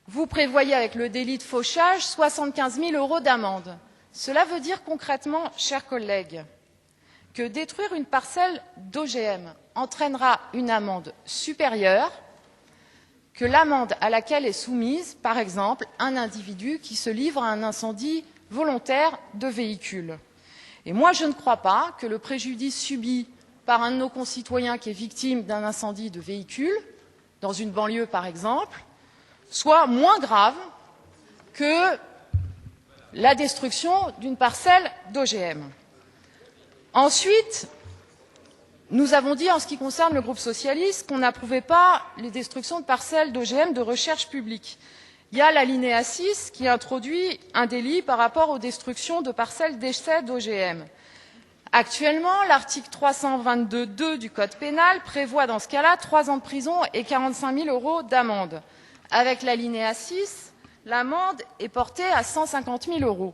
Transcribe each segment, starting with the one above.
vous prévoyez avec le délit de fauchage 75 000 € d'amende. Cela veut dire concrètement, chers collègues, que détruire une parcelle d'OGM entraînera une amende supérieure que l'amende à laquelle est soumise, par exemple, un individu qui se livre à un incendie volontaire de véhicule. Et moi, je ne crois pas que le préjudice subi par un de nos concitoyens qui est victime d'un incendie de véhicule, dans une banlieue par exemple, soit moins grave que la destruction d'une parcelle d'OGM. Ensuite, nous avons dit, en ce qui concerne le groupe socialiste, qu'on n'approuvait pas les destructions de parcelles d'OGM de recherche publique. Il y a l'alinéa 6 qui introduit un délit par rapport aux destructions de parcelles d'essais d'OGM. Actuellement, l'article 322.2 du Code pénal prévoit dans ce cas-là 3 ans de prison et 45 000 € d'amende. Avec l'alinéa 6, l'amende est portée à 150 000 €.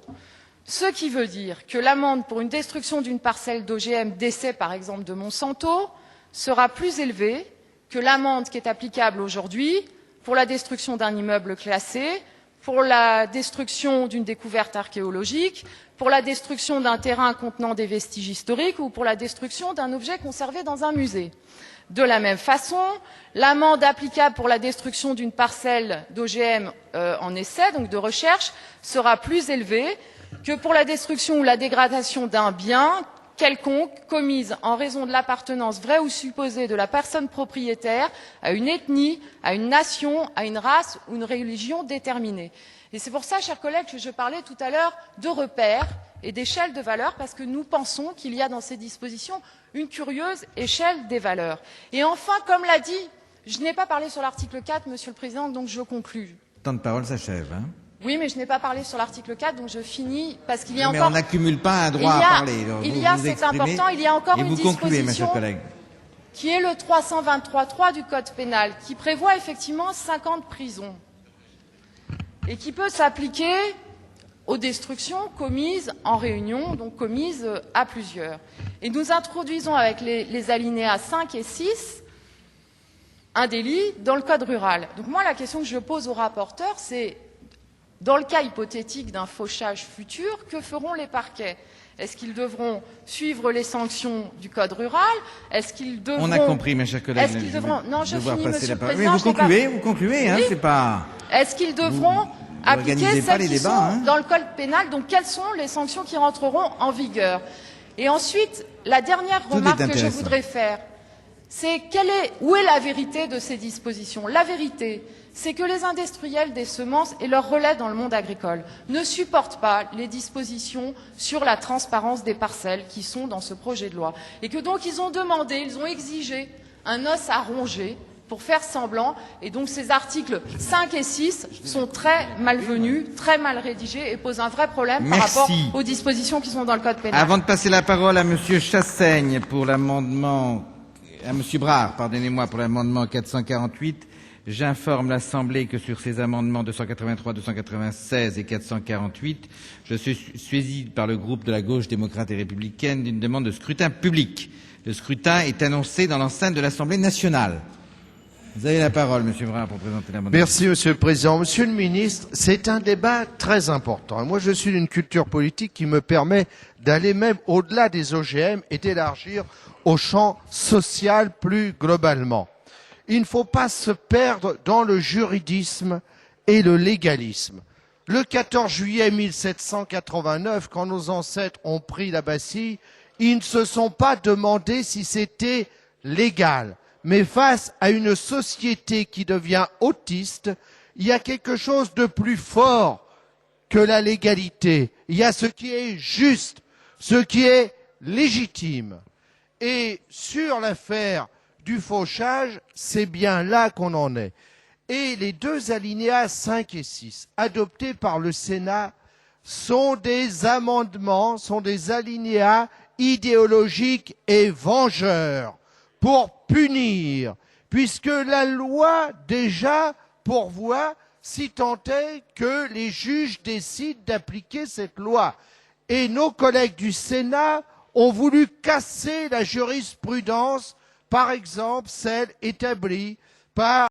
Ce qui veut dire que l'amende pour une destruction d'une parcelle d'OGM d'essai, par exemple de Monsanto, sera plus élevée que l'amende qui est applicable aujourd'hui pour la destruction d'un immeuble classé, pour la destruction d'une découverte archéologique, pour la destruction d'un terrain contenant des vestiges historiques ou pour la destruction d'un objet conservé dans un musée. De la même façon, l'amende applicable pour la destruction d'une parcelle d'OGM en essai, donc de recherche, sera plus élevée que pour la destruction ou la dégradation d'un bien quelconque commise en raison de l'appartenance vraie ou supposée de la personne propriétaire à une ethnie, à une nation, à une race ou une religion déterminée. Et c'est pour ça, chers collègues, que je parlais tout à l'heure de repères et d'échelle de valeurs, parce que nous pensons qu'il y a dans ces dispositions une curieuse échelle des valeurs. Et enfin, comme l'a dit, je n'ai pas parlé sur l'article 4, Monsieur le Président, donc je conclus. Le temps de parole s'achève. Hein. Oui, mais je n'ai pas parlé sur l'article 4, donc je finis, parce qu'il y a mais encore... on n'accumule pas un droit à parler. C'est important, il y a encore une disposition qui est le 323.3 du Code pénal, qui prévoit effectivement 5 ans de prison et qui peut s'appliquer aux destructions commises en réunion, donc commises à plusieurs. Et nous introduisons avec les alinéas 5 et 6 un délit dans le Code rural. Donc moi, la question que je pose au rapporteur, c'est dans le cas hypothétique d'un fauchage futur, que feront les parquets? Est-ce qu'ils devront suivre les sanctions du Code rural? Est-ce qu'ils devront... On a compris, mes chers collègues. Est-ce qu'ils devront... Non, je finis, Monsieur le Président. Mais vous concluez, hein, oui. c'est pas... Est-ce qu'ils devront appliquer celles qui sont hein. dans le Code pénal? Donc, quelles sont les sanctions qui rentreront en vigueur? Et ensuite, la dernière remarque que je voudrais faire, c'est où est la vérité de ces dispositions? La vérité, c'est que les industriels des semences et leurs relais dans le monde agricole ne supportent pas les dispositions sur la transparence des parcelles qui sont dans ce projet de loi. Et que donc ils ont demandé, ils ont exigé un os à ronger pour faire semblant. Et donc ces articles 5 et 6 sont très malvenus, très mal rédigés et posent un vrai problème par rapport aux dispositions qui sont dans le Code pénal. Avant de passer la parole à Monsieur Chassaigne pour l'amendement... à Monsieur Brard, pardonnez-moi, pour l'amendement 448, j'informe l'Assemblée que sur ces amendements 283, 296 et 448, je suis saisi par le groupe de la gauche démocrate et républicaine d'une demande de scrutin public. Le scrutin est annoncé dans l'enceinte de l'Assemblée nationale. Vous avez la parole, Monsieur Brard, pour présenter l'amendement. Merci, Monsieur le Président. Monsieur le Ministre, c'est un débat très important. Moi, je suis d'une culture politique qui me permet d'aller même au-delà des OGM et d'élargir au champ social plus globalement. Il ne faut pas se perdre dans le juridisme et le légalisme. Le 14 juillet 1789, quand nos ancêtres ont pris la Bastille, ils ne se sont pas demandé si c'était légal. Mais face à une société qui devient autiste, il y a quelque chose de plus fort que la légalité. Il y a ce qui est juste, ce qui est légitime. Et sur l'affaire du fauchage, c'est bien là qu'on en est. Et les deux alinéas 5 et 6, adoptés par le Sénat, sont des amendements, sont des alinéas idéologiques et vengeurs pour punir, puisque la loi déjà pourvoit si tant est que les juges décident d'appliquer cette loi. Et nos collègues du Sénat ont voulu casser la jurisprudence, par exemple celle établie par